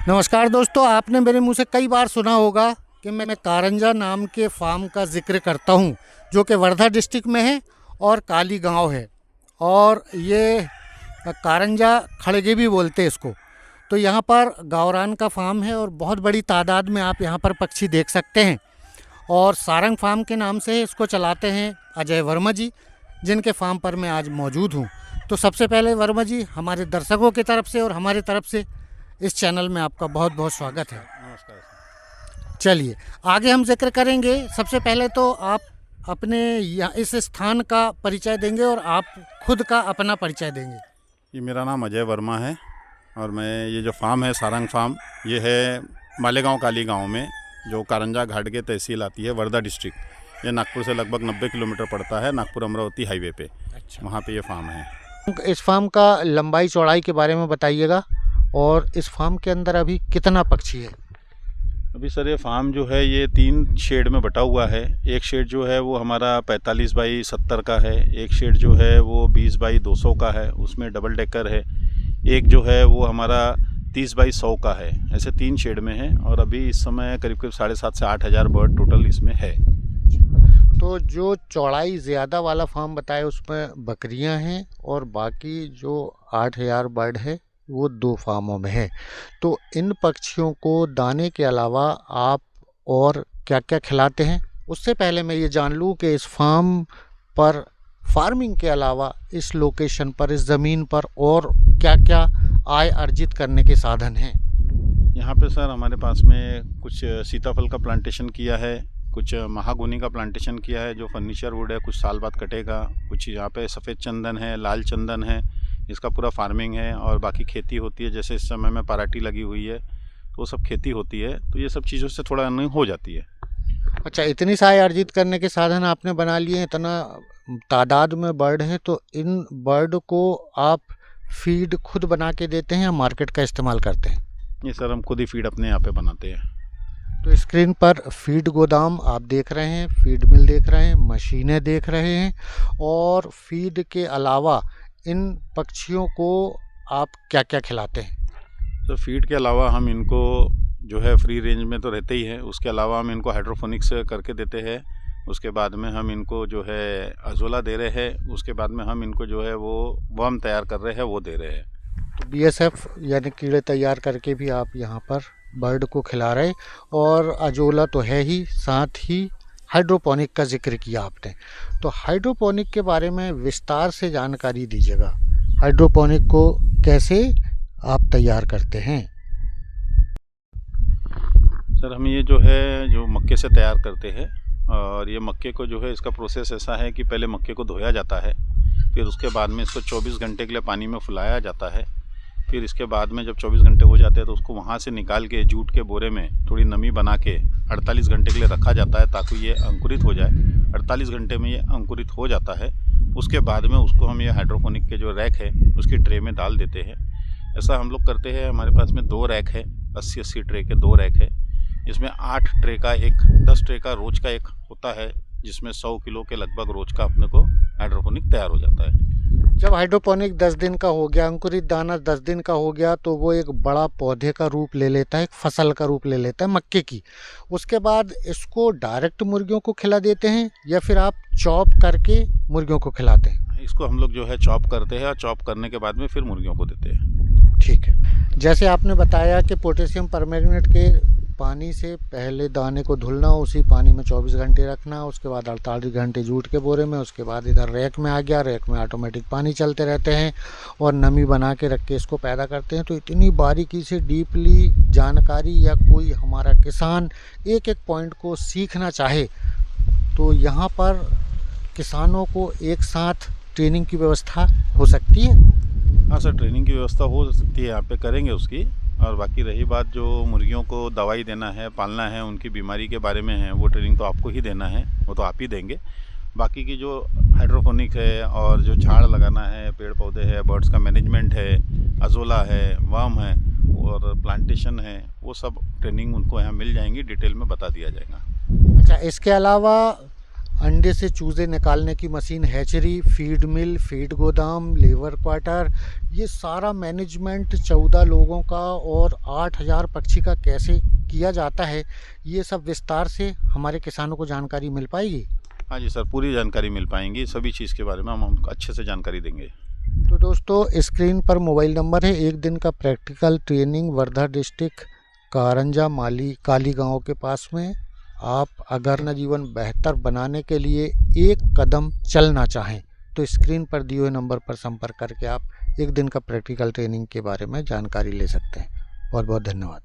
नमस्कार दोस्तों, आपने मेरे मुंह से कई बार सुना होगा कि मैं कारंजा नाम के फार्म का जिक्र करता हूं, जो कि वर्धा डिस्ट्रिक्ट में है और काली गांव है। और ये कारंजा खड़गे भी बोलते हैं इसको। तो यहाँ पर गावरान का फार्म है और बहुत बड़ी तादाद में आप यहाँ पर पक्षी देख सकते हैं। और सारंग फार्म के नाम से इसको चलाते हैं अजय वर्मा जी, जिनके फार्म पर मैं आज मौजूद हूँ। तो सबसे पहले वर्मा जी, हमारे दर्शकों की तरफ से और हमारे तरफ से इस चैनल में आपका बहुत बहुत स्वागत है। नमस्कार सर। चलिए आगे हम जिक्र करेंगे। सबसे पहले तो आप अपने इस स्थान का परिचय देंगे और आप खुद का अपना परिचय देंगे। ये मेरा नाम अजय वर्मा है और मैं ये जो फार्म है सारंग फार्म, ये है मालेगांव काली गांव में, जो कारंजा घाट के तहसील आती है, वर्धा डिस्ट्रिक्ट। ये नागपुर से लगभग 90 किलोमीटर पड़ता है, नागपुर अमरावती हाईवे पे। अच्छा, वहाँ पे ये फार्म है। इस फार्म का लंबाई चौड़ाई के बारे में बताइएगा और इस फार्म के अंदर अभी कितना पक्षी है? अभी सर ये फार्म जो है ये 3 शेड में बटा हुआ है। एक शेड जो है वो हमारा 45 बाई 70 का है, एक शेड जो है वो 20 बाई 200 का है, उसमें डबल डेकर है। एक जो है वो हमारा 30 बाई 100 का है। ऐसे 3 शेड में है और अभी इस समय करीब करीब 7,500 से 8,000 बर्ड टोटल इसमें है। तो जो चौड़ाई ज़्यादा वाला फार्म बताए उसमें बकरियां हैं और बाकी जो 8,000 बर्ड है वो 2 फार्मों में है। तो इन पक्षियों को दाने के अलावा आप और क्या क्या खिलाते हैं? उससे पहले मैं ये जान लूँ कि इस फार्म पर फार्मिंग के अलावा इस लोकेशन पर, इस ज़मीन पर और क्या क्या आय अर्जित करने के साधन हैं? यहाँ पे सर हमारे पास में कुछ सीताफल का प्लांटेशन किया है, कुछ महागुनी का प्लांटेशन किया है जो फर्नीचर वुड है, कुछ साल बाद कटेगा। कुछ यहाँ पे सफ़ेद चंदन है, लाल चंदन है, इसका पूरा फार्मिंग है। और बाकी खेती होती है, जैसे इस समय में पराठी लगी हुई है तो वो सब खेती होती है। तो ये सब चीज़ों से थोड़ा अर्निंग हो जाती है। अच्छा, इतनी आय अर्जित करने के साधन आपने बना लिए हैं, इतना तादाद में बर्ड है, तो इन बर्ड को आप फीड खुद बना के देते हैं या मार्केट का इस्तेमाल करते हैं? ये सर हम खुद ही फीड अपने यहाँ पे बनाते हैं। तो स्क्रीन पर फीड गोदाम आप देख रहे हैं, फीड मिल देख रहे हैं, मशीनें देख रहे हैं। और फीड के अलावा इन पक्षियों को आप क्या क्या खिलाते हैं? तो फीड के अलावा हम इनको जो है फ्री रेंज में तो रहते ही है, उसके अलावा हम इनको हाइड्रोफोनिक्स करके देते हैं। उसके बाद में हम इनको जो है अजोला दे रहे हैं। उसके बाद में हम इनको जो है वो वर्म तैयार कर रहे हैं, वो दे रहे हैं। तो बीएसएफ यानी कीड़े तैयार करके भी आप यहाँ पर बर्ड को खिला रहे। और अजोला तो है ही, साथ ही हाइड्रोपोनिक का जिक्र किया आपने। तो हाइड्रोपोनिक के बारे में विस्तार से जानकारी दीजिएगा। हाइड्रोपोनिक को कैसे आप तैयार करते हैं? सर हम ये जो है जो मक्के से तैयार करते हैं, और ये मक्के को जो है इसका प्रोसेस ऐसा है कि पहले मक्के को धोया जाता है, फिर उसके बाद में इसको 24 घंटे के लिए पानी में फुलाया जाता है। फिर इसके बाद में जब 24 घंटे हो जाते हैं तो उसको वहाँ से निकाल के जूट के बोरे में थोड़ी नमी बना के 48 घंटे के लिए रखा जाता है, ताकि ये अंकुरित हो जाए। 48 घंटे में ये अंकुरित हो जाता है। उसके बाद में उसको हम ये हाइड्रोपोनिक के जो रैक है उसकी ट्रे में डाल देते हैं। ऐसा हम लोग करते हैं। हमारे पास में 2 रैक है, 80-80 ट्रे के 2 रैक है। इसमें 8 ट्रे का एक 10 ट्रे का रोज का एक होता है, जिसमें 100 किलो के लगभग रोज का अपने को हाइड्रोपोनिक तैयार हो जाता है। जब हाइड्रोपोनिक 10 दिन का हो गया, अंकुरित दाना 10 दिन का हो गया, तो वो एक बड़ा पौधे का रूप ले लेता है, एक फसल का रूप ले लेता है मक्के की। उसके बाद इसको डायरेक्ट मुर्गियों को खिला देते हैं या फिर आप चॉप करके मुर्गियों को खिलाते हैं? इसको हम लोग जो है चॉप करते हैं और चॉप करने के बाद में फिर मुर्गियों को देते हैं। ठीक है। जैसे आपने बताया कि पोटेशियम परमैंगनेट के पानी से पहले दाने को धुलना, उसी पानी में 24 घंटे रखना, उसके बाद 48 घंटे जूट के बोरे में, उसके बाद इधर रैक में आ गया। रैक में ऑटोमेटिक पानी चलते रहते हैं और नमी बना के रख के इसको पैदा करते हैं। तो इतनी बारीकी से डीपली जानकारी या कोई हमारा किसान एक एक पॉइंट को सीखना चाहे तो यहाँ पर किसानों को एक साथ ट्रेनिंग की व्यवस्था हो सकती है? हाँ सर, ट्रेनिंग की व्यवस्था हो सकती है, यहाँ पे करेंगे उसकी। और बाकी रही बात जो मुर्गियों को दवाई देना है, पालना है, उनकी बीमारी के बारे में है, वो ट्रेनिंग तो आपको ही देना है, वो तो आप ही देंगे। बाकी की जो हाइड्रोपोनिक है और जो झाड़ लगाना है, पेड़ पौधे है, बर्ड्स का मैनेजमेंट है, अजोला है, वर्म है और प्लांटेशन है, वो सब ट्रेनिंग उनको यहाँ मिल जाएंगी, डिटेल में बता दिया जाएगा। अच्छा, इसके अलावा अंडे से चूजे निकालने की मशीन, हैचरी, फीड मिल, फीड गोदाम, लेबर क्वार्टर, ये सारा मैनेजमेंट 14 लोगों का और 8000 पक्षी का कैसे किया जाता है, ये सब विस्तार से हमारे किसानों को जानकारी मिल पाएगी। हाँ जी सर, पूरी जानकारी मिल पाएंगी, सभी चीज़ के बारे में हम अच्छे से जानकारी देंगे। तो दोस्तों, स्क्रीन पर मोबाइल नंबर है। एक दिन का प्रैक्टिकल ट्रेनिंग वर्धा डिस्ट्रिक्ट कारंजा काली गांव के पास में। आप अगर न जीवन बेहतर बनाने के लिए एक कदम चलना चाहें तो स्क्रीन पर दिए हुए नंबर पर संपर्क करके आप एक दिन का प्रैक्टिकल ट्रेनिंग के बारे में जानकारी ले सकते हैं। बहुत बहुत धन्यवाद।